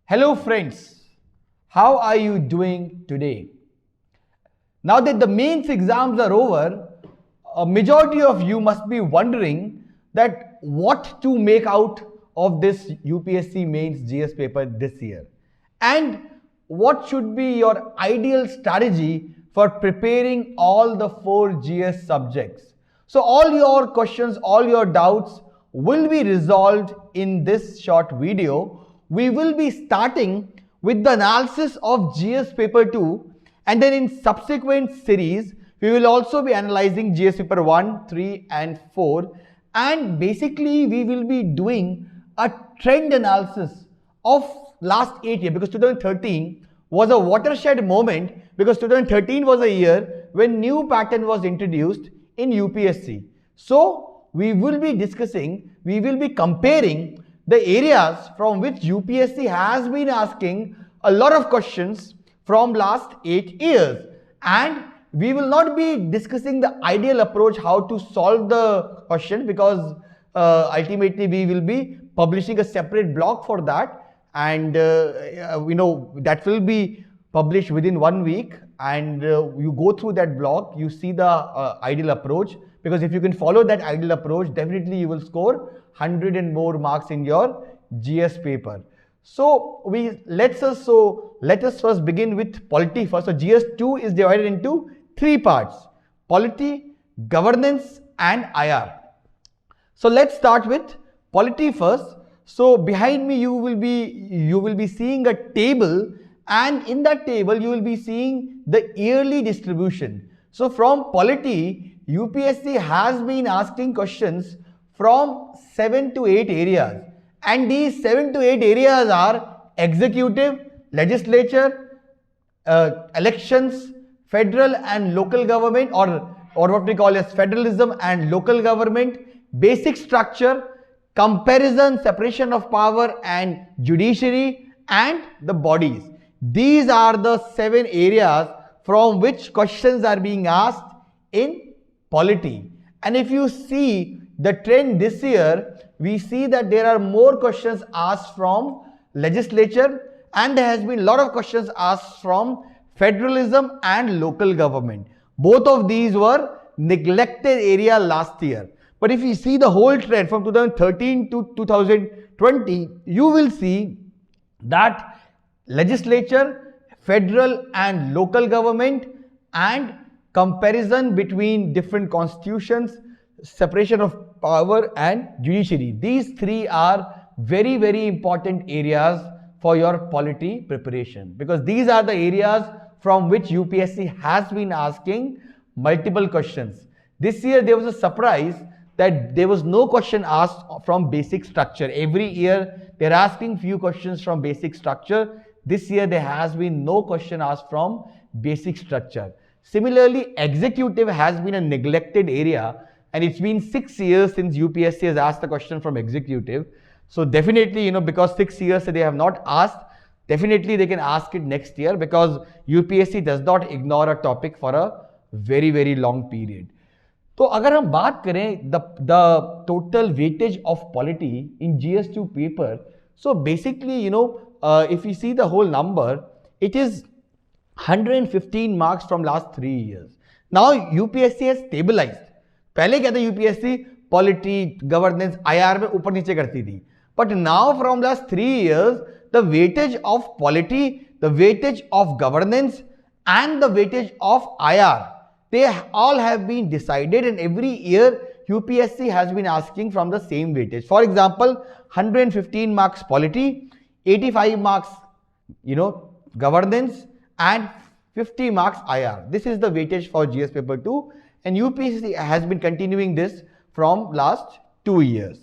Hello friends, how are you doing today? Now that the mains exams are over, a majority of you must be wondering that what to make out of this UPSC Mains GS paper this year, and what should be your ideal strategy for preparing all the 4 GS subjects. So all your questions, all your doubts will be resolved in this short video. We will be starting with the analysis of GS paper 2, and then in subsequent series we will also be analyzing GS paper 1, 3 and 4, and basically we will be doing a trend analysis of last 8 years, because 2013 was a watershed moment, because 2013 was a year when new pattern was introduced in UPSC. So we will be discussing, we will be comparing the areas from which UPSC has been asking a lot of questions from last 8 years, and we will not be discussing the ideal approach how to solve the question, because ultimately we will be publishing a separate blog for that, and that will be published within 1 week, and you go through that blog, you see the ideal approach, because if you can follow that ideal approach, definitely you will score 100 and more marks in your GS paper. So let us first begin with polity first. So GS2 is divided into 3 parts: polity, governance and IR. So let's start with polity first. So behind me you will be seeing a table, and in that table you will be seeing the yearly distribution. So from polity, UPSC has been asking questions from 7 to 8 areas, and these 7 to 8 areas are executive, legislature, elections, federal and local government, or what we call as federalism and local government, basic structure, comparison, separation of power and judiciary, and the bodies. These are the 7 areas from which questions are being asked in polity. And if you see the trend this year, we see that there are more questions asked from legislature, and there has been a lot of questions asked from federalism and local government. Both of these were neglected area last year. But if you see the whole trend from 2013 to 2020, you will see that legislature, federal and local government, and comparison between different constitutions, separation of power and judiciary, these 3 are very, very important areas for your polity preparation, because these are the areas from which UPSC has been asking multiple questions. This year there was a surprise that there was no question asked from basic structure. Every year they are asking few questions from basic structure. This year there has been no question asked from basic structure. Similarly, executive has been a neglected area, and it's been 6 years since UPSC has asked the question from executive. So definitely, because 6 years they have not asked, definitely they can ask it next year, because UPSC does not ignore a topic for a very, very long period. तो अगर हम बात करें the total weightage of polity in GS2 paper, so basically, if you see the whole number, it is 115 marks from last 3 years. Now UPSC has stabilized. पहले क्या था, UPSC polity, governance, IR में ऊपर नीचे करती थी, but now from last 3 years the weightage of polity, the weightage of governance and the weightage of IR, they all have been decided, and every year UPSC has been asking from the same weightage. For example, 115 marks polity, 85 marks governance, and 50 marks IR. This is the weightage for GS paper 2, and UPSC has been continuing this from last 2 years.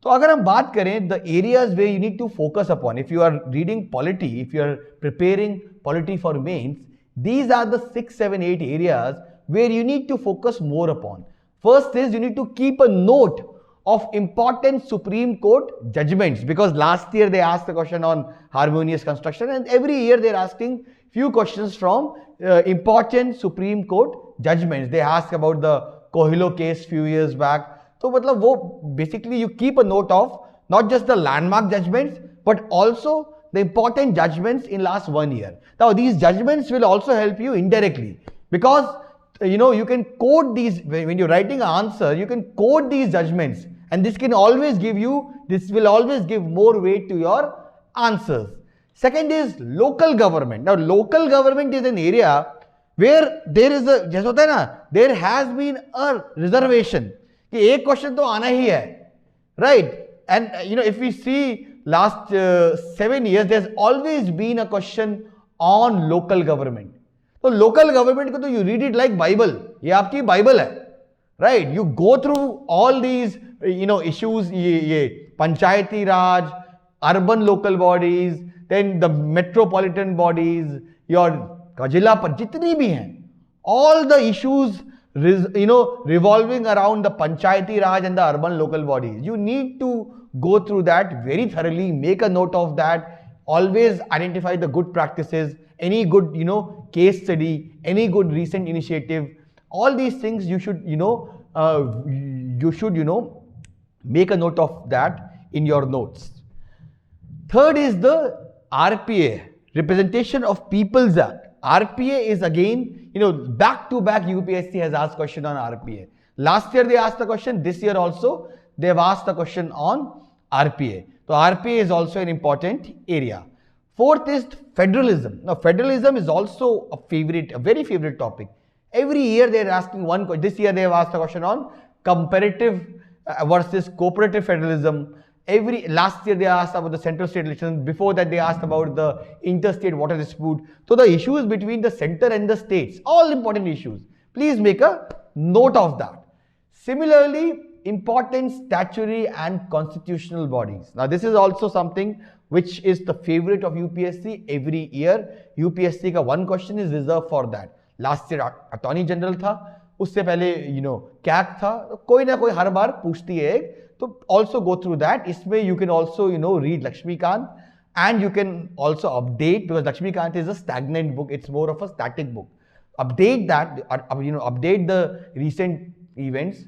तो अगर हम बात करें the areas where you need to focus upon, if you are reading polity, if you are preparing polity for mains, these are the 6, 7, 8 areas where you need to focus more upon. First is you need to keep a note of important Supreme Court judgments, because last year they asked the question on harmonious construction, and every year they are asking few questions from important Supreme Court judgments. They asked about the Kohilo case few years back. So basically you keep a note of not just the landmark judgments, but also the important judgments in last 1 year. Now these judgments will also help you indirectly, because you can quote these when you're writing an answer. You can quote these judgments, and this will always give more weight to your answers. Second is local government. Now local government is an area where there is a, जैसे होता है ना, there has been a reservation कि एक question तो आना ही है, right? And if we see last 7 years, there's always been a question on local government. So local government को तो you read it like Bible. ये आपकी Bible है, right? You go through all these issues, ये पंचायती राज, urban local bodies, then the metropolitan bodies, your जिला पर जितनी भी हैं, all the issues revolving around the panchayati raj and the urban local bodies. You need to go through that very thoroughly, make a note of that, always identify the good practices, any good case study, any good recent initiative. All these things you should make a note of that in your notes. Third is the RPA, Representation of People's Act. RPA is again, back to back UPSC has asked question on RPA. Last year they asked the question, this year also they have asked the question on RPA. So RPA is also an important area. Fourth is federalism. Now federalism is also a very favorite topic. Every year they are asking one question. This year they have asked a question on comparative versus cooperative federalism. Last year they asked about the central state elections. Before that they asked about the interstate water dispute. So the issues between the center and the states, all important issues. Please make a note of that. Similarly, important statutory and constitutional bodies. Now this is also something which is the favorite of UPSC every year. UPSC का one question is reserved for that. Last year Attorney General था, उससे पहले CAC था, कोई ना कोई हर बार पूछती है. So also go through that. इसमें you can also read Lakshmikant, and you can also update, because Lakshmikant is a stagnant book. It's more of a static book. Update that, update the recent events,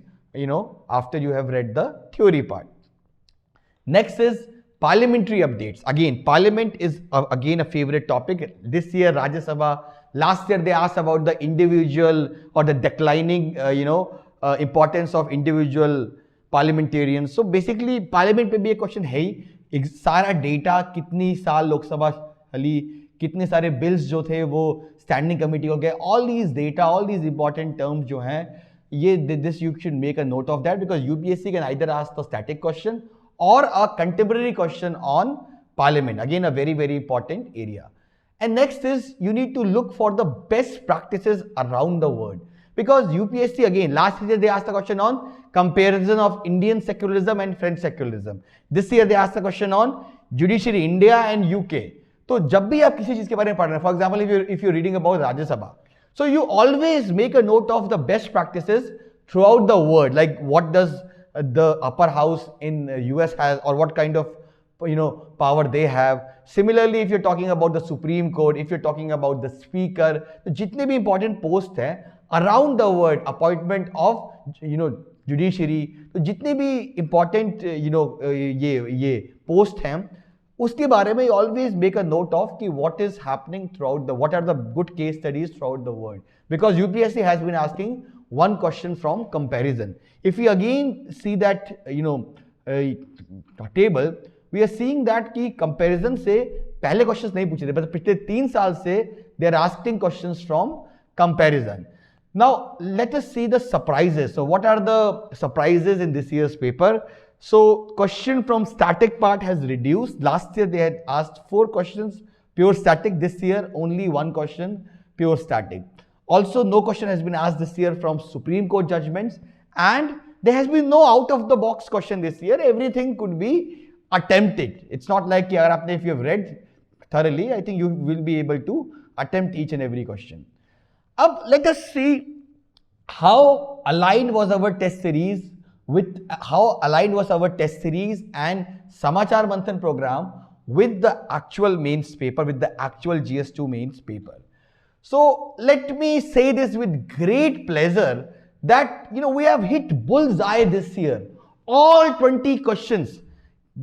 after you have read the theory part. Next is parliamentary updates. Again, parliament is again a favorite topic. This year Rajsabha. Last year they asked about the individual or the declining, importance of individual parliamentarians. So basically parliament पे भी एक question है ही, सारा data कितनी साल लोकसभा चली, कितने सारे बिल्स जो थे वो स्टैंडिंग कमेटी हो गए, all these data, all these important terms जो हैं, this you should make a note of that, because UPSC can either ask the static question or a contemporary question on parliament. Again, a very, very important area. And next is you need to look for the best practices around the world. Because UPSC again, last year they asked a question on comparison of Indian secularism and French secularism. This year they asked a question on judiciary, India and UK. So जब भी आप किसी चीज के बारे में पढ़ रहे हैं, for example, if you're reading about Rajsabha, so you always make a note of the best practices throughout the world, like what does the upper house in US has, or what kind of power they have. Similarly, if you're talking about the Supreme Court, if you're talking about the Speaker, तो जितने भी important posts हैं around the world, appointment of judiciary, तो जितने भी important ये post हैं, उसके बारे में always make a note of कि what is happening what are the good case studies throughout the world, because UPSC has been asking one question from comparison. If we again see that table, we are seeing that कि comparison से पहले questions नहीं पूछे थे, but पिछले 3 साल से they are asking questions from comparison. Now let us see the surprises. So what are the surprises in this year's paper? So question from static part has reduced. Last year they had asked 4 questions pure static. This year only 1 question pure static. Also no question has been asked this year from Supreme Court judgments, and there has been no out of the box question this year. Everything could be attempted. It's not like if you have read thoroughly, I think you will be able to attempt each and every question. Now let us see how aligned was our test series and Samachar Manthan program with the actual mains paper, with the actual GS2 mains paper. So let me say this with great pleasure that we have hit bullseye this year. All 20 questions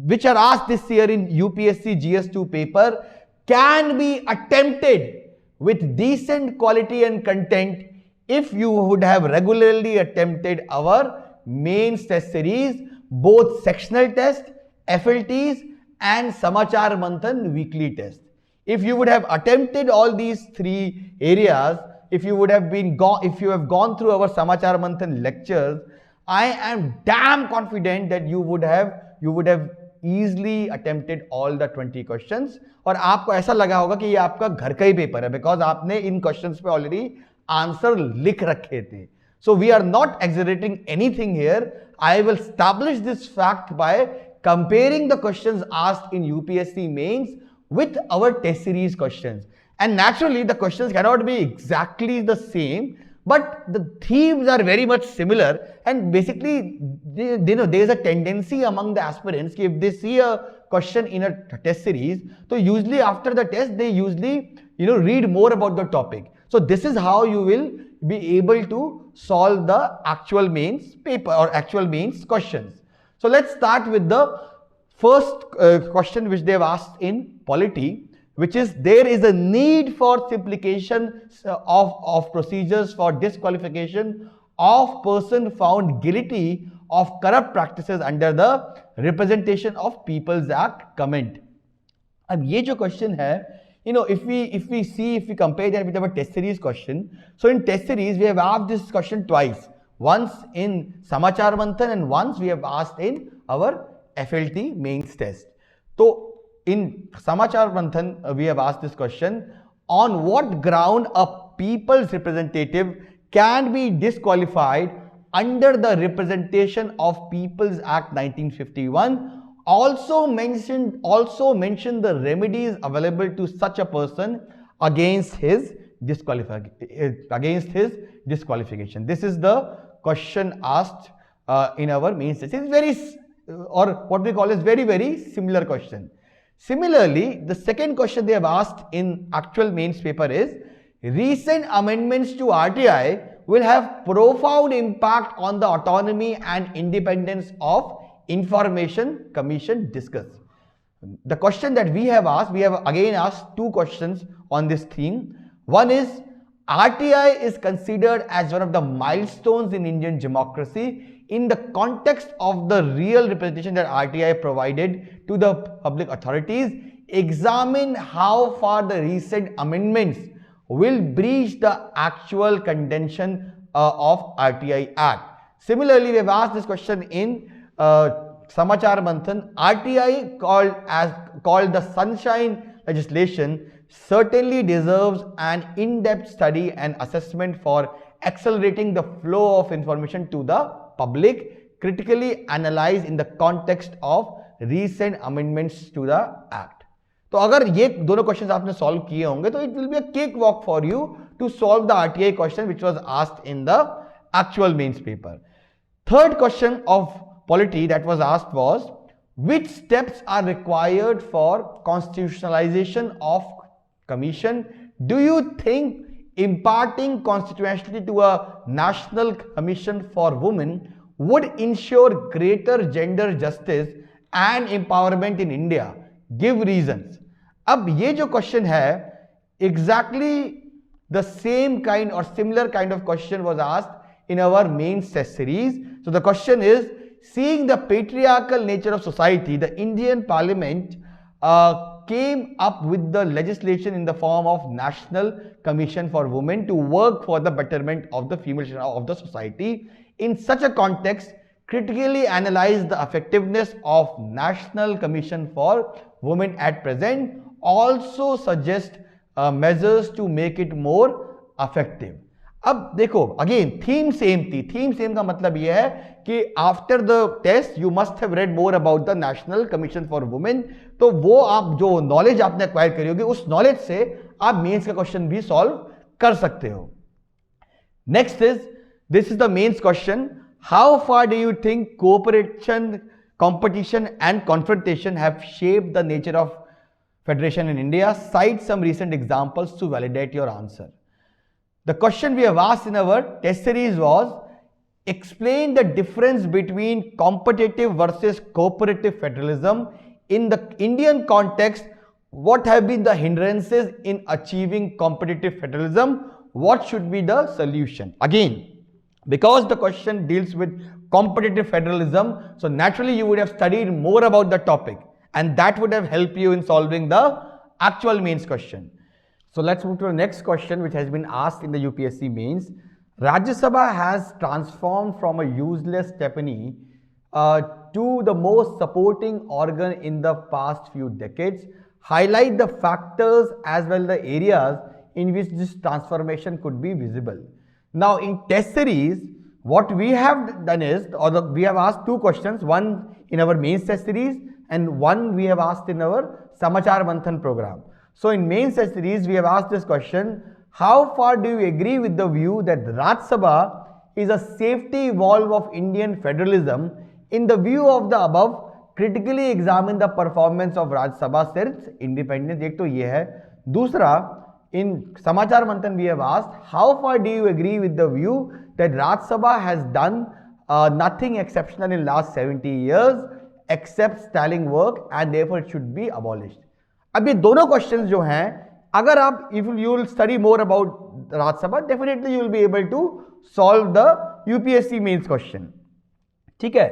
which are asked this year in UPSC GS2 paper can be attempted with decent quality and content if you would have regularly attempted our mains test series, both sectional test, FLTs and Samachar Manthan weekly test. If you would have attempted all these three areas, if you have gone through our Samachar Manthan lectures, I am damn confident that you would have easily attempted all the 20 questions और आपको ऐसा लगा होगा कि ये आपका घर का ही पेपर है because आपने इन questions पे already आंसर लिख रखे थे. So we are not exaggerating anything here. I will establish this fact by comparing the questions asked in UPSC Mains with our test series questions. And naturally, the questions cannot be exactly the same, but the themes are very much similar. And basically, there is a tendency among the aspirants if they see a question in a test series, so usually after the test, they usually read more about the topic. So this is how you will be able to solve the actual mains paper or actual mains questions. So let's start with the first question which they have asked in polity, which is there is a need for simplification of procedures for disqualification of person found guilty of corrupt practices under the Representation of People's Act comment. अब ये जो question है, if we compare that with our test series question, so in test series we have asked this question twice, once in Samachar Manthan and once we have asked in our FLT mains test. So in Samachar Manthan we have asked this question: on what ground a people's representative can be disqualified under the Representation of People's Act 1951, also mentioned the remedies available to such a person against his disqualification. This is the question asked in our mains test. It's very, or what we call is very, very similar question. Similarly, the second question they have asked in actual mains paper is: recent amendments to RTI will have profound impact on the autonomy and independence of Information Commission. Discuss. The question that we have again asked two questions on this theme. One is: RTI is considered as one of the milestones in Indian democracy. In the context of the real representation that RTI provided to the public authorities, examine how far the recent amendments will breach the actual contention of RTI Act. Similarly, we have asked this question in Samachar Manthan. RTI called the Sunshine legislation certainly deserves an in-depth study and assessment for accelerating the flow of information to the public, critically analyzed in the context of recent amendments to the Act. तो अगर ये दोनों questions आपने solve किए होंगे तो it will be a cake walk for you to solve the RTI question which was asked in the actual mains paper. Third question of polity that was asked was: which steps are required for constitutionalization of commission? Do you think imparting constitutionality to a national commission for women would ensure greater gender justice and empowerment in India? Give reasons. अब ये जो question है, exactly the same kind or similar kind of question was asked in our mains test series. So the question is: seeing the patriarchal nature of society, the Indian Parliament came up with the legislation in the form of National Commission for Women to work for the betterment of the female of the society. In such a context, critically analyze the effectiveness of National Commission for Women at present. Also suggest measures to make it more effective. अब देखो, again theme same थी. Theme same का मतलब यह है कि after the test you must have read more about the National Commission for Women. तो वो आप जो नॉलेज आपने एक्वायर करी होगी, उस नॉलेज से आप मेंस का क्वेश्चन भी सॉल्व कर सकते हो. Next is, this is the mains question: how far do you think cooperation, competition and confrontation have shaped the nature of federation in India? Cite some recent examples to validate your answer. The question we have asked in our test series was: explain the difference between competitive versus cooperative federalism in the Indian context. What have been the hindrances in achieving competitive federalism? What should be the solution? Again, because the question deals with competitive federalism, so naturally you would have studied more about the topic, and that would have helped you in solving the actual mains question. So let's move to the next question, which has been asked in the UPSC mains. Rajsabha has transformed from a useless stephanie to the most supporting organ in the past few decades. Highlight the factors as well the areas in which this transformation could be visible. Now in test series, what we have done is, we have asked two questions, one in our mains test series and one we have asked in our Samachar Manthan program. So in mains test series, we have asked this question: how far do you agree with the view that Rajsabha is a safety valve of Indian federalism? In the view of the above, critically examine the performance of Rajsabha since independence. एक तो ये है. दूसरा, in Samachar Manthan we have asked, how far do you agree with the view that Rajsabha has done nothing exceptional in last 70 years except stalling work and therefore it should be abolished. अब ये दोनों questions जो हैं, अगर आप if you will study more about Rajsabha, definitely you will be able to solve the UPSC mains question. ठीक है.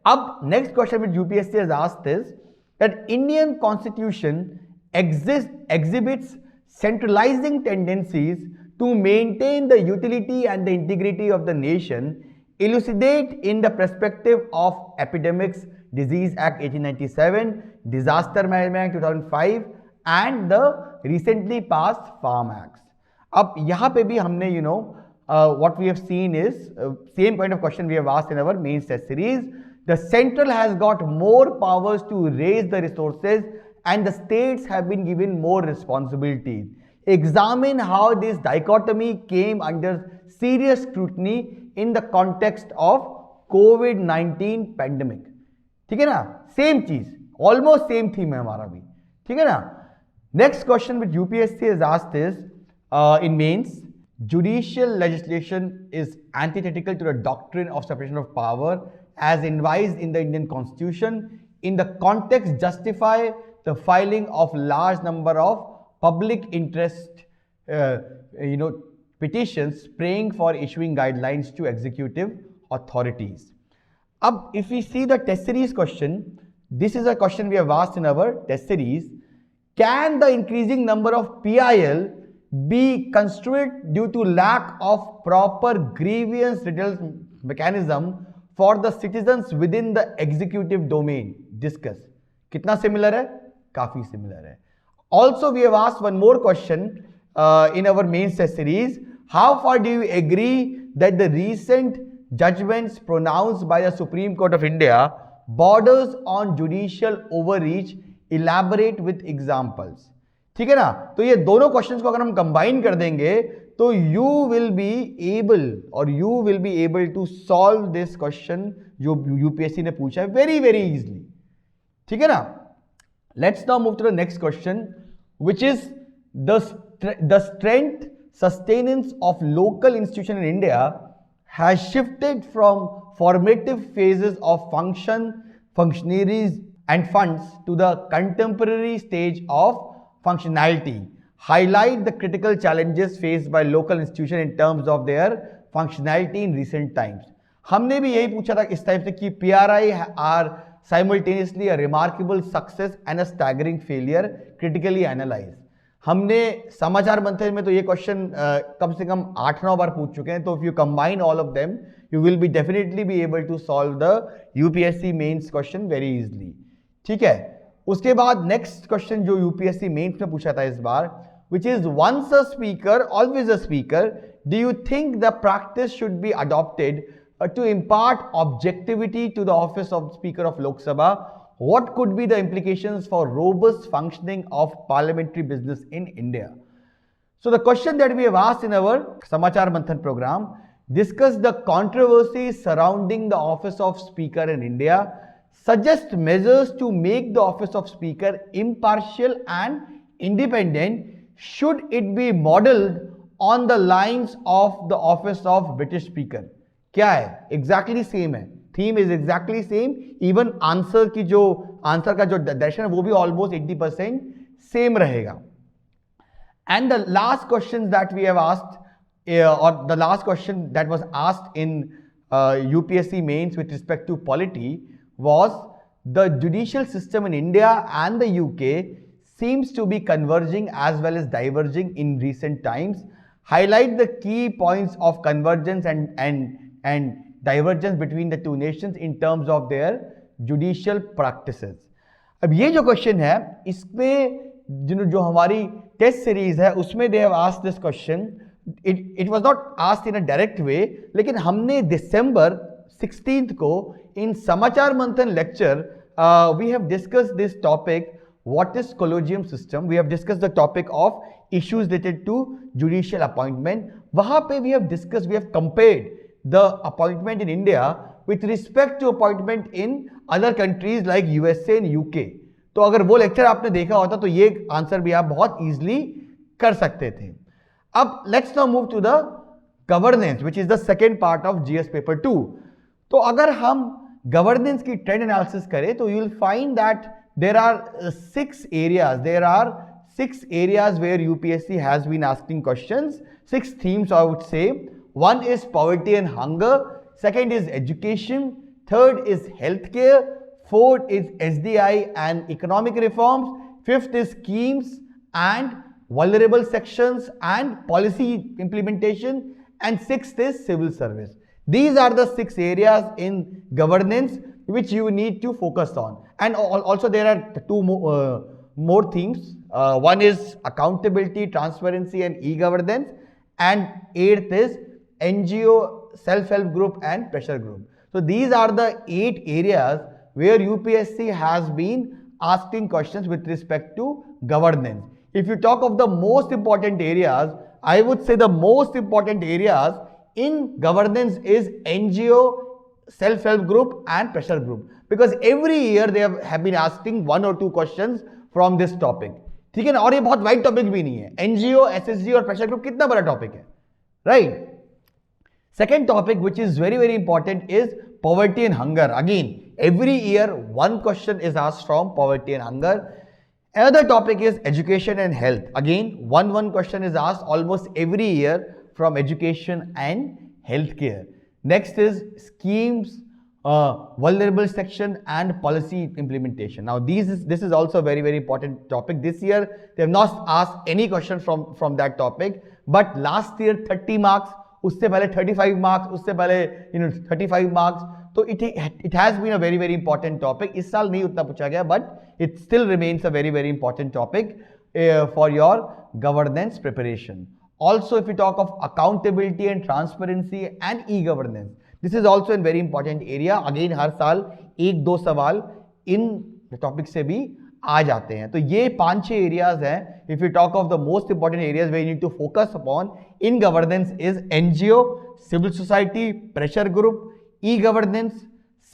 अब next question which UPSC has asked is that Indian Constitution exhibits centralizing tendencies to maintain the utility and the integrity of the nation. Elucidate in the perspective of Epidemics Disease Act 1897, Disaster Management Act 2005 and the recently passed Farm Acts. अब यहाँ पे भी हमने what we have seen is same kind of question we have asked in our mains test series. The central has got more powers to raise the resources and the states have been given more responsibilities. Examine how this dichotomy came under serious scrutiny in the context of COVID-19 pandemic. ठीक है ना? Same चीज, almost same theme है हमारा भी. ठीक है ना? Next question which UPSC has asked is in mains, judicial legislation is antithetical to the doctrine of separation of power as advised in the Indian Constitution. In the context, justify the filing of large number of public interest petitions praying for issuing guidelines to executive authorities. अब if we see the test series question, this is a question we have asked in our test series. Can the increasing number of PIL be construed due to lack of proper grievance redressal mechanism for the citizens within the executive domain? Discuss. कितना similar है? काफी similar है. Also, we have asked one more question in our mains test series. How far do you agree that the recent judgments pronounced by the Supreme Court of India borders on judicial overreach? Elaborate with examples. ठीक है ना? तो ये दोनों questions को अगर हम combine कर देंगे तो you will be able to solve this question जो UPSC ने पूछा है very easily. ठीक है ना? Let's now move to the next question, which is the strength sustenance of local institution in India has shifted from formative phases of functionaries and funds to the contemporary stage of functionality. Highlight the critical challenges faced by local institutions in terms of their functionality in recent times. हमने भी यही पूछा था इस type से कि PRI are simultaneously a remarkable success and a staggering failure. Critically analyze. हमने समाचार मंथन में तो ये क्वेश्चन कम से कम 8-9 बार पूछ चुके हैं. तो if you combine all of them, you will be definitely be able to solve the UPSC mains question very easily. ठीक है. उसके बाद नेक्स्ट क्वेश्चन जो यूपीएससी मेंस में पूछा था इस बार, which is once a speaker always a speaker, do you think the practice should be adopted to impart objectivity to the office of Speaker of Lok Sabha? What could be the implications for robust functioning of parliamentary business in India? So the question that we have asked in our Samachar Manthan program, discuss the controversies surrounding the office of Speaker in India. Suggest measures to make the office of Speaker impartial and independent. Should it be modeled on the lines of the office of British Speaker? क्या है, exactly same है, theme is exactly same, even answer का जो direction है वो भी almost 80% same रहेगा. And the last question that we have asked, or the last question that was asked in UPSC Mains with respect to polity was, the judicial system in India and the UK seems to be converging as well as diverging in recent times. Highlight the key points of convergence and divergence between the two nations in terms of their judicial practices. अब ये जो question है, इसमें जो हमारी test series है उसमें they have asked this question. It was not asked in a direct way, लेकिन हमने दिसंबर 16 को in Samachar Manthan lecture we have discussed this topic, what is collegium system. We have discussed the topic of issues related to judicial appointment. वहां पे we have compared the appointment in India with respect to appointment in other countries like USA and UK. तो अगर वो lecture आपने देखा होता तो ये आंसर भी आप बहुत इजीली कर सकते थे. अब let's now move to the governance which is the second part of GS paper 2. तो अगर हम गवर्नेंस की ट्रेंड एनालिसिस करें तो you will find that there are 6 areas where UPSC has been asking questions, 6 themes I would say. One is poverty and hunger, second is education, third is healthcare, fourth is SDI and economic reforms, fifth is schemes and vulnerable sections and policy implementation, and sixth is civil service. These are the 6 areas in governance which you need to focus on. And also there are 2 more themes. One is accountability, transparency and e-governance, and 8th is NGO, self-help group and pressure group. So these are the 8 areas where UPSC has been asking questions with respect to governance. If you talk of the most important areas, I would say the most important areas in governance is NGO, self-help group and pressure group, because every year they have been asking 1 or 2 questions from this topic. ठीक है ना, और ये बहुत wide topic भी नहीं है. NGO, SSG और प्रेशर ग्रुप कितना बड़ा टॉपिक है, right? Second topic which is very important is poverty and hunger. Again, every year 1 question is asked from poverty and hunger. Another topic is education and health. Again, one question is asked almost every year from education and healthcare. Next is schemes, vulnerable section and policy implementation. Now this is also a very important topic. This year they have not asked any question from that topic, but last year 30 marks, उससे पहले 35 marks, उससे पहले 35 marks. तो it has been a very important topic. इस साल नहीं उतना पूछा गया, but it still remains a very important topic for your governance preparation. Also if you talk of accountability and transparency and e governance, this is also an very important area. Again हर साल 1-2 सवाल इन topic से भी आ जाते हैं. तो ये 5-6 areas हैं. If you talk of the most important areas where you need to focus upon in governance is NGO, civil society, pressure group, e governance,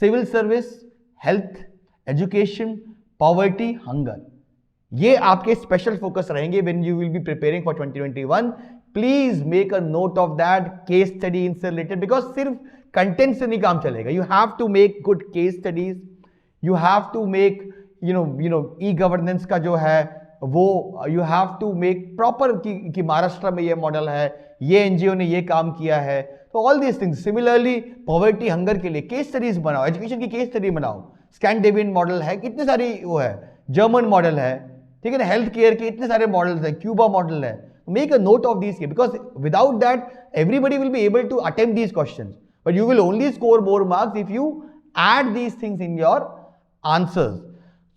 civil service, health, education, poverty, hunger. ये आपके special focus रहेंगे when you will be preparing for 2021. Please make a note of that. Case study इनसे रिलेटेड, because सिर्फ content से नहीं काम चलेगा. You have to make good case studies, you have to make e governance का जो है वो you have to make proper कि महाराष्ट्र में ये मॉडल है, ये एनजीओ ने ये काम किया है. तो all these things. Similarly poverty hunger के लिए केस स्टडीज बनाओ, एजुकेशन की केस स्टडी बनाओ. स्कैंडिनेवियन मॉडल है, कितने सारी वो है, जर्मन मॉडल है, ठीक है ना, हेल्थ केयर के इतने सारे मॉडल्स हैं, क्यूबा मॉडल है. Make a note of these, because without that everybody will be able to attempt these questions, but you will only score more marks if you add these things in your answers.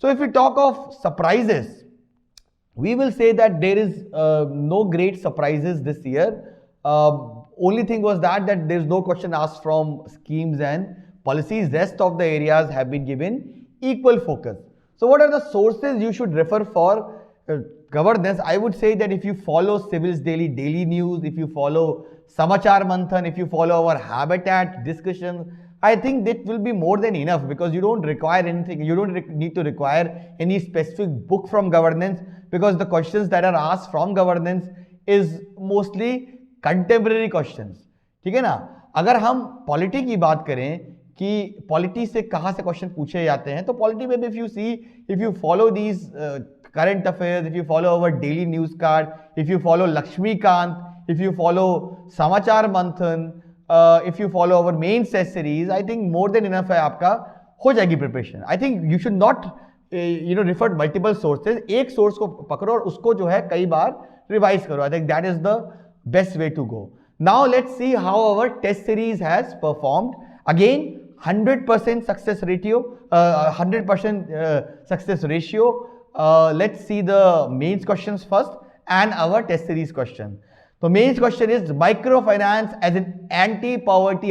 So if we talk of surprises, we will say that there is no great surprises this year. Only thing was that there is no question asked from schemes and policies. Rest of the areas have been given equal focus. So what are the sources you should refer for governance? I would say that if you follow Civilsdaily daily news, if you follow Samachar Manthan, if you follow our Habitat discussion, I think that will be more than enough, because you don't require anything. You don't need to require any specific book from governance, because the questions that are asked from governance is mostly contemporary questions. ठीक है ना? अगर हम polity की बात करें कि polity से कहाँ से क्वेश्चन पूछे जाते हैं, तो पॉलिटी में भी if you follow these current affairs, if you follow our daily news card, if you follow Lakshmikant, if you follow Samachar Manthan, if you follow our main test series, I think more than enough है आपका हो जाएगी preparation. I think you should not refer multiple sources. एक source को पकड़ो और उसको जो है कई बार रिवाइज करो. I think that is the best way to go. Now let's see how our test series has performed. Again, 100% success ratio, 100% success ratio. Let's see the mains questions first and our test series question. The mains question is microfinance as an anti-poverty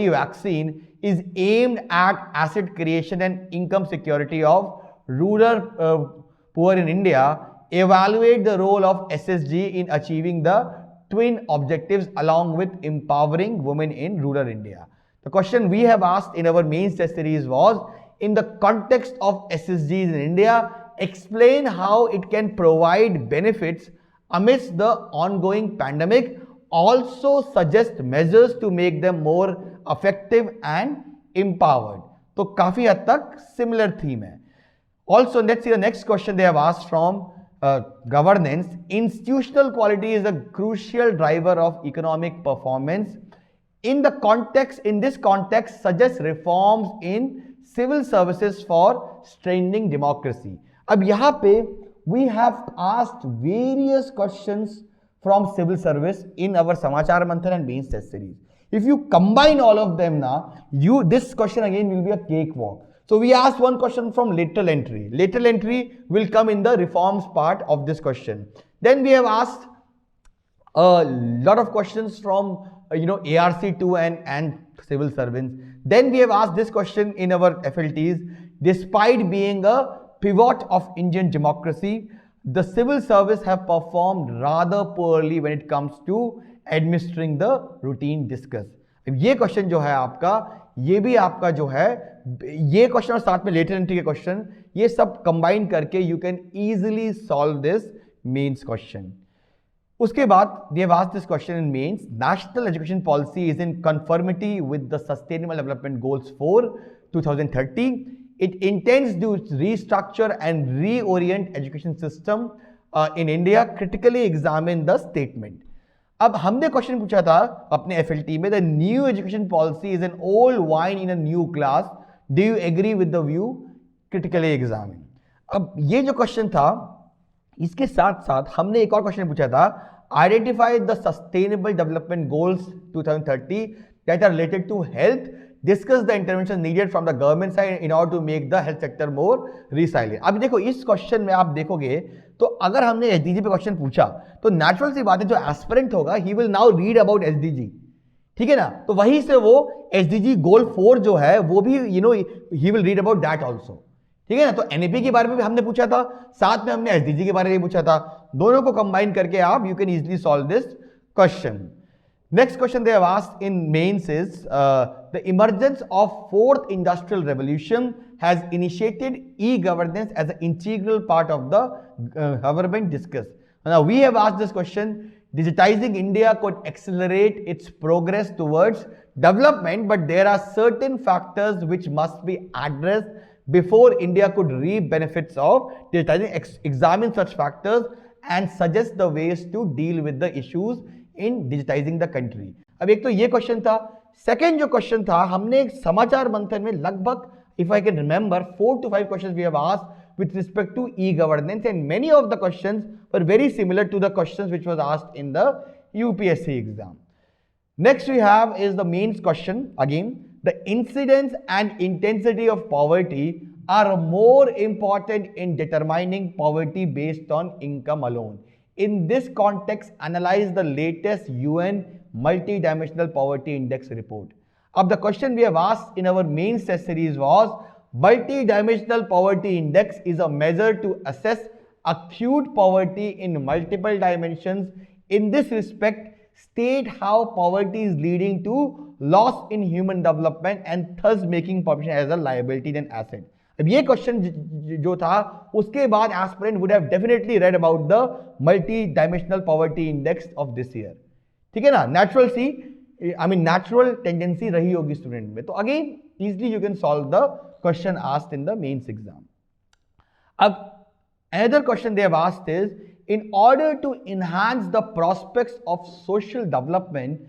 vaccine is aimed at asset creation and income security of rural poor in India. Evaluate the role of SSG in achieving the twin objectives along with empowering women in rural India. The question we have asked in our mains test series was, in the context of SSGs in India, explain how it can provide benefits amidst the ongoing pandemic. Also suggest measures to make them more effective and empowered. तो काफी हद तक similar theme है. Also, let's see the next question they have asked from governance. Institutional quality is a crucial driver of economic performance. In this context, suggest reforms in civil services for strengthening democracy. अब यहाँ पे we have asked various questions from civil service in our Samachar Manthan and mains test series. If you combine all of them now, this question again will be a cakewalk. So we asked one question from lateral entry. Lateral entry will come in the reforms part of this question. Then we have asked a lot of questions from ARC2 and civil servants. Then we have asked this question in our FLTs. Despite being a pivot of Indian democracy, the civil service have performed rather poorly when it comes to administering the routine discuss. अब ये question जो है आपका, ये भी आपका जो है, ये क्वेश्चन और साथ में लेटर एंट्री के क्वेश्चन, ये सब कंबाइन करके you can easily solve this mains question. उसके बाद they have asked this question in mains. National education policy is in conformity with the Sustainable Development Goals for 2030. It intends to restructure and reorient education system in India. Critically examine the statement. अब हमने question पूछा था अपने FLT में, the new education policy is an old wine in a new glass. Do you agree with the view? Critically examine. अब ये जो question था, इसके साथ साथ हमने एक और क्वेश्चन पूछा था, identify the sustainable development goals 2030 that are related to health. Discuss the intervention needed from the government side in order to make the health sector more resilient. अब देखो इस क्वेश्चन में आप देखोगे तो अगर हमने एसडीजी पे क्वेश्चन पूछा तो नेचुरल सी बात है, जो एस्पिरेंट होगा he will now read about SDG, ठीक है ना, तो वहीं से वो एसडीजी गोल 4 जो है वो भी he will read about that also, ठीक है ना. तो एनईपी के बारे में भी हमने पूछा था, साथ में हमने एसडीजी के बारे में पूछा था, दोनों को कंबाइन करके आप you can easily solve this question. Next question they have asked in mains is the emergence of fourth industrial revolution has initiated e-governance as an integral part of the government discuss. Now we have asked this question. Digitizing India could accelerate its progress towards development, but there are certain factors which must be addressed before India could reap benefits of digitizing. Examine such factors and suggest the ways to deal with the issues in digitizing the country. अब एक तो ये question था. Second जो question था, हमने समाचार मंथन में लगभग, if I can remember, 4 to 5 questions we have asked with respect to e-governance, and many of the questions were very similar to the questions which was asked in the UPSC exam. Next we have is the mains question. Again, the incidence and intensity of poverty are more important in determining poverty based on income alone. In this context, analyze the latest UN multi-dimensional poverty index report. अब the question we have asked in our mains test series was, multi-dimensional poverty index is a measure to assess acute poverty in multiple dimensions. In this respect, state how poverty is leading to loss in human development and thus making population as a liability than asset. अब ये question जो था उसके बाद aspirant would have definitely read about the multidimensional poverty index of this year, ठीक है ना. Natural see I mean natural tendency रही होगी स्टूडेंट में. तो again easily you can solve the question asked in the mains exam. अब another question they have asked is, in order to enhance the prospects of social development,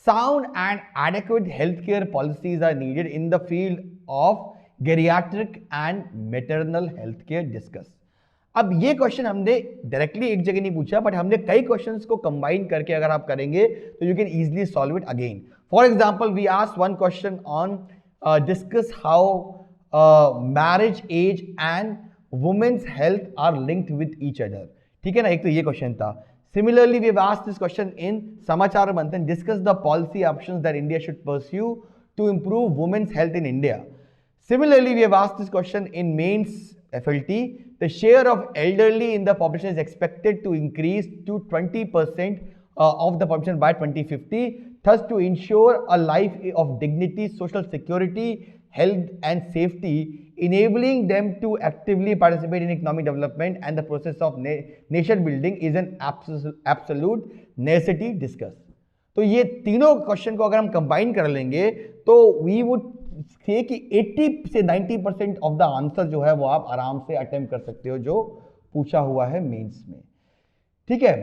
sound and adequate healthcare policies are needed in the field of geriatric and maternal healthcare. Discuss. अब ये question हमने directly एक जगह नहीं पूछा, but हमने कई questions को कंबाइन करके अगर आप करेंगे तो you can easily solve it again. For example, we asked one question on discuss how marriage age and women's health are linked with each other. ठीक है ना, एक तो ये क्वेश्चन था. Similarly we have asked this question in Samachar Manthan, discuss the policy options that India should pursue to improve women's health in India. Similarly, we have asked this question in mains FLT. The share of elderly in the population is expected to increase to 20% of the population by 2050. Thus, to ensure a life of dignity, social security, health and safety, enabling them to actively participate in economic development and the process of nation building is an absolute necessity. Discuss. तो ये तीनों question को अगर हम combine कर लेंगे तो we would say कि 80 से 90% ऑफ द आंसर जो है वो आप आराम से अटेम्प्ट कर सकते हो जो पूछा हुआ है मेंस में. ठीक है,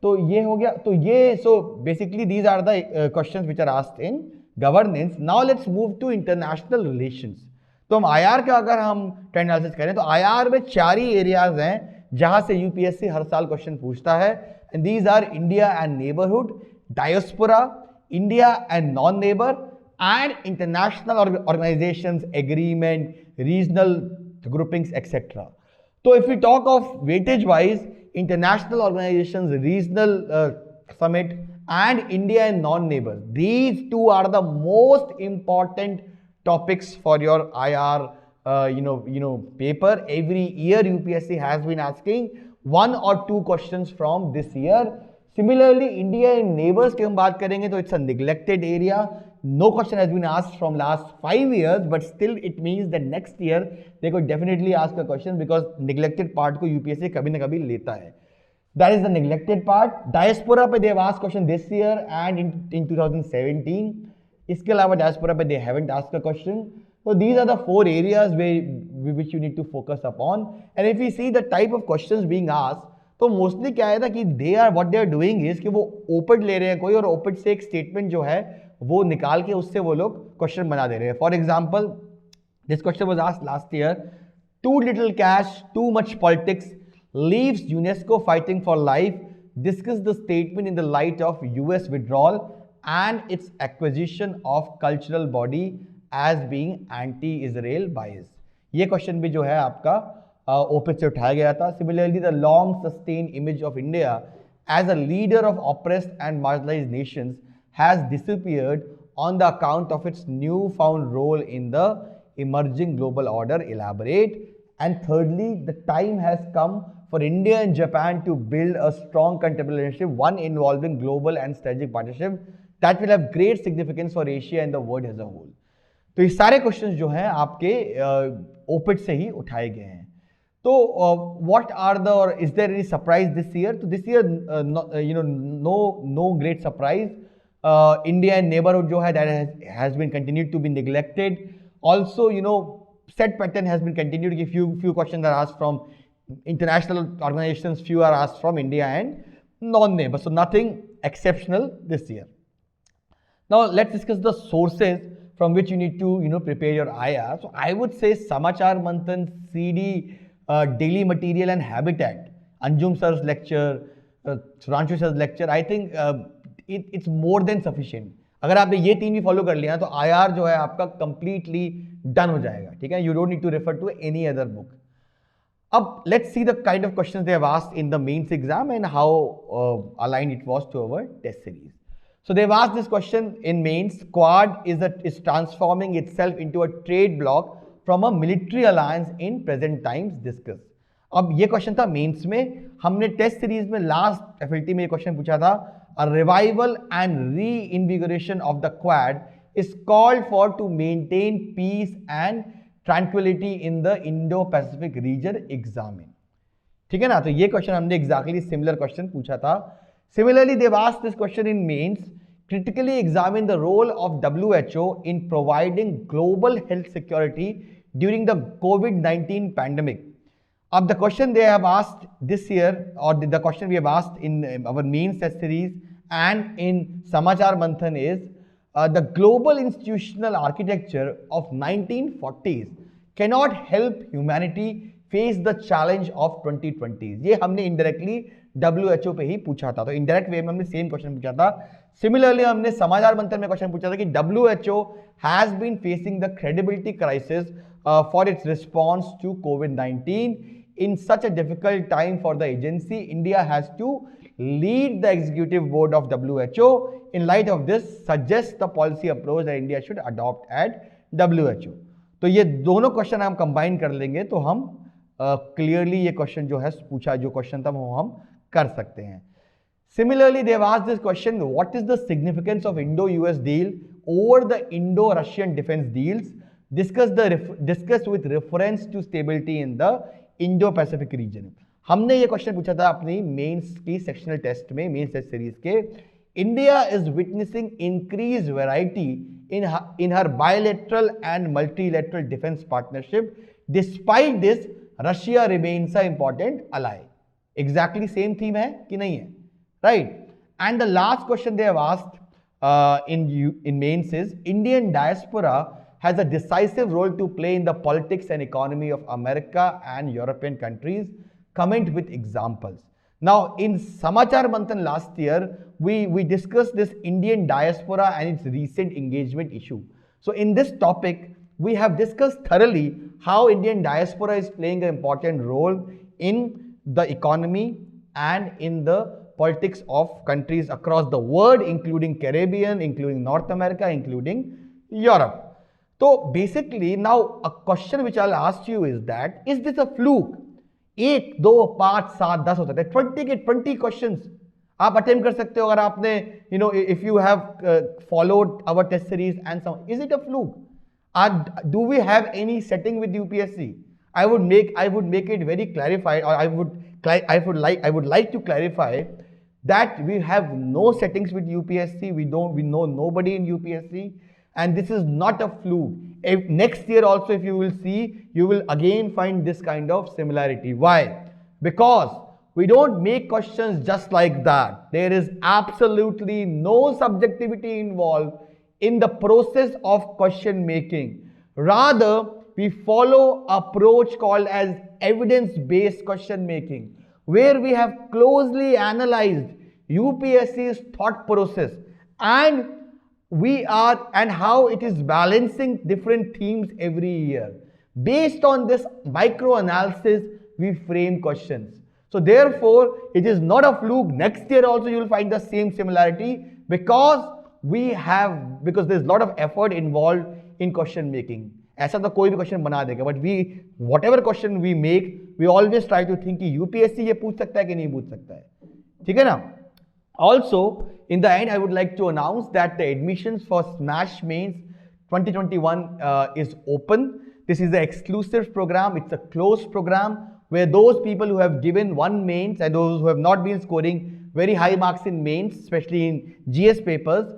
तो ये हो गया. तो ये so basically these are the questions which are asked in governance. Now let's move to international relations. तो हम आईआर का अगर हम ट्रेंड एनालिसिस करें तो आईआर में 4 ही एरियाज हैं जहां से यूपीएससी हर साल क्वेश्चन पूछता है. And these R India and neighbourhood, diaspora, India and non neighbour, and international organizations, agreement, regional groupings, etc. So if we talk of weightage wise, international organizations, regional summit and India and non-neighbors, these two are the most important topics for your IR paper. Every year UPSC has been asking 1 or 2 questions from this year. Similarly, India and neighbors की हम बात करेंगे तो it's a neglected area. No question has been asked from last 5 years, but still it means that next year they could definitely ask a question because neglected part को UPSC कभी ना कभी लेता है. That is the neglected part. Diaspora पे they have asked question this year and in 2017. इसके अलावा diaspora पे they haven't asked a question. So these are the 4 areas which you need to focus upon. And if we see the type of questions being asked, तो mostly क्या है ना कि what they are doing is कि वो ओपिड ले रहे हैं कोई और ओपिड से एक स्टेटमेंट जो है वो निकाल के उससे वो लोग क्वेश्चन बना दे रहे हैं. For example, this question was asked last year, too little cash, too much politics, leaves UNESCO fighting for life, discuss the statement in the light of US withdrawal and its acquisition of cultural body as being anti Israel bias. ये question भी जो है आपका ओपिड से उठाया गया था. Similarly, the long sustain image of India as a leader of oppressed and marginalised nations has disappeared on the account of its newfound role in the emerging global order. Elaborate. And thirdly, the time has come for India and Japan to build a strong contemporary relationship, one involving global and strategic partnership that will have great significance for Asia and the world as a whole. तो ये सारे questions जो हैं आपके ओपिड से ही उठाए गए हैं. तो what are the, or is there any surprise this year? तो this year no great surprise. India and neighborhood जो है that has been continued to be neglected. Also, set pattern has been continued. Few questions are asked from international organizations, few are asked from India and non-neighbor. So nothing exceptional this year. Now let's discuss the sources from which you need to prepare your IR. So I would say Samachar Manthan, CD, daily material and habitat, Anjum sir's lecture, Sudhanshu sir's lecture. I think it's more than sufficient. अगर आपने ये 3 भी follow कर लिया तो IR जो है आपका completely डन हो जाएगा. ठीक है, you don't need to refer to any other book. अब let's see the kind of questions they have asked in the mains exam and how aligned it was to our test series. So they've asked this question in mains. Quad is transforming itself into a trade bloc from a military alliance in present times. Discuss. अब ये question था mains में. हमने test series में last FLT में ये question पूछा था, a revival and reinvigoration of the Quad is called for to maintain peace and tranquility in the Indo-Pacific region. Examine. ठीक है ना, तो ये क्वेश्चन हमने exactly similar question पूछा था. Similarly, they've asked this question in mains critically examine the role of WHO in providing global health security during the COVID-19 pandemic. The question they have asked this year, or the question we have asked in our main test series and in Samachar Manthan is, the global institutional architecture of 1940s cannot help humanity face the challenge of 2020s. ये हमने indirectly WHO पे ही पूछा था, तो indirect way में हमने same question पूछा था. Similarly, हमने समाचार मंथन में question पूछा था कि WHO has been facing the credibility crisis for its response to COVID-19. In such a difficult time for the agency, India has to lead the executive board of WHO. In light of this, suggest the policy approach that India should adopt at WHO. तो ये दोनों question हम combine कर लेंगे तो हम clearly ये question जो है पूछा जो क्वेश्चन था वो हम कर सकते हैं. Similarly, they have asked this question: what is the significance of Indo-US deal over the Indo-Russian defense deals? Discussed with reference to stability in the Indo-Pacific region. हमने ये क्वेश्चन पूछा था अपनी मेंस की सेक्शनल टेस्ट में, mains test series के. India is witnessing increased variety in her bilateral and multilateral defense partnership. Despite this, Russia remains an important ally. Exactly same theme है कि नहीं है, right? And the last question they have asked in mains is, Indian diaspora has a decisive role to play in the politics and economy of America and European countries. Comment with examples. Now, in Samachar Manthan last year, we discussed this Indian diaspora and its recent engagement issue. So, in this topic, we have discussed thoroughly how Indian diaspora is playing an important role in the economy and in the politics of countries across the world, including Caribbean, including North America, including Europe. So basically, now a question which I'll ask you is that, is this a fluke? 1, 2, 5, 7, 10 हो सकता है, 20 के 20 questions आप attempt कर सकते हो अगर आपने, you know, if you have followed our test series and so on. Is it a fluke? Do we have any setting with UPSC? I would make it very clarified, or I would like to clarify that we have no settings with UPSC. We know nobody in UPSC. And this is not a fluke. If next year also, if you will see, you will again find this kind of similarity. Why? Because we don't make questions just like that. There is absolutely no subjectivity involved in the process of question making. Rather, we follow approach called as evidence-based question making, where we have closely analyzed UPSC's thought process and how it is balancing different themes every year. Based on this micro-analysis, we frame questions. So therefore, it is not a fluke. Next year also you will find the same similarity because there's a lot of effort involved in question making. ऐसा तो कोई भी question बना देगा, but whatever question we make, we always try to think कि UPSC ये पूछ सकता है कि नहीं पूछ सकता है, ठीक है ना? Also, in the end, I would like to announce that the admissions for Smash Mains 2021 is open. This is an exclusive program. It's a closed program where those people who have given one mains and those who have not been scoring very high marks in mains, especially in GS papers,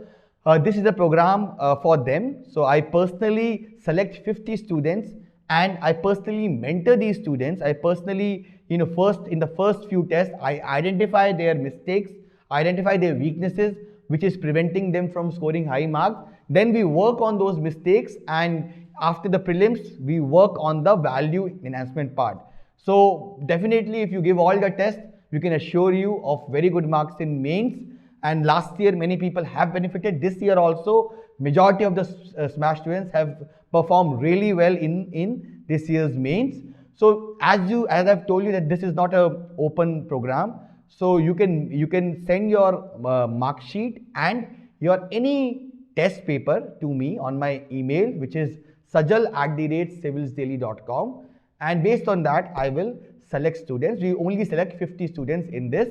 this is a program for them. So I personally select 50 students and I personally mentor these students. I personally, in the first few tests, I identify their mistakes, identify their weaknesses, which is preventing them from scoring high marks. Then we work on those mistakes, and after the prelims, we work on the value enhancement part. So definitely, if you give all the tests, we can assure you of very good marks in mains. And last year, many people have benefited. This year also, majority of the Smash students have performed really well in this year's mains. So as I've told you that this is not an open program. So you can send your mark sheet and your any test paper to me on my email, which is sajal@civilsdaily.com, and based on that I will select students. We only select 50 students in this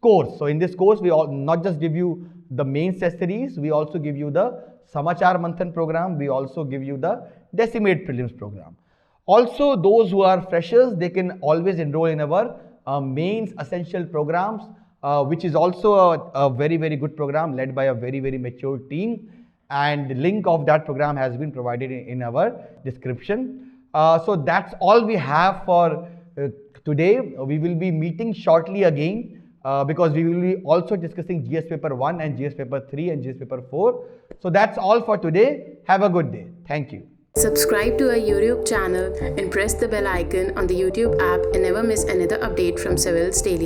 course. So in this course, we not just give you the main test series, we also give you the Samachar Manthan program, we also give you the Decimate Prelims program. Also, those who are freshers, they can always enroll in our mains essential programs. which is also a very, very good program led by a very, very mature team. And the link of that program has been provided in our description. So that's all we have for today. We will be meeting shortly again because we will be also discussing GS Paper 1 and GS Paper 3 and GS Paper 4. So that's all for today. Have a good day. Thank you. Subscribe to our YouTube channel and press the bell icon on the YouTube app and never miss another update from Civilsdaily.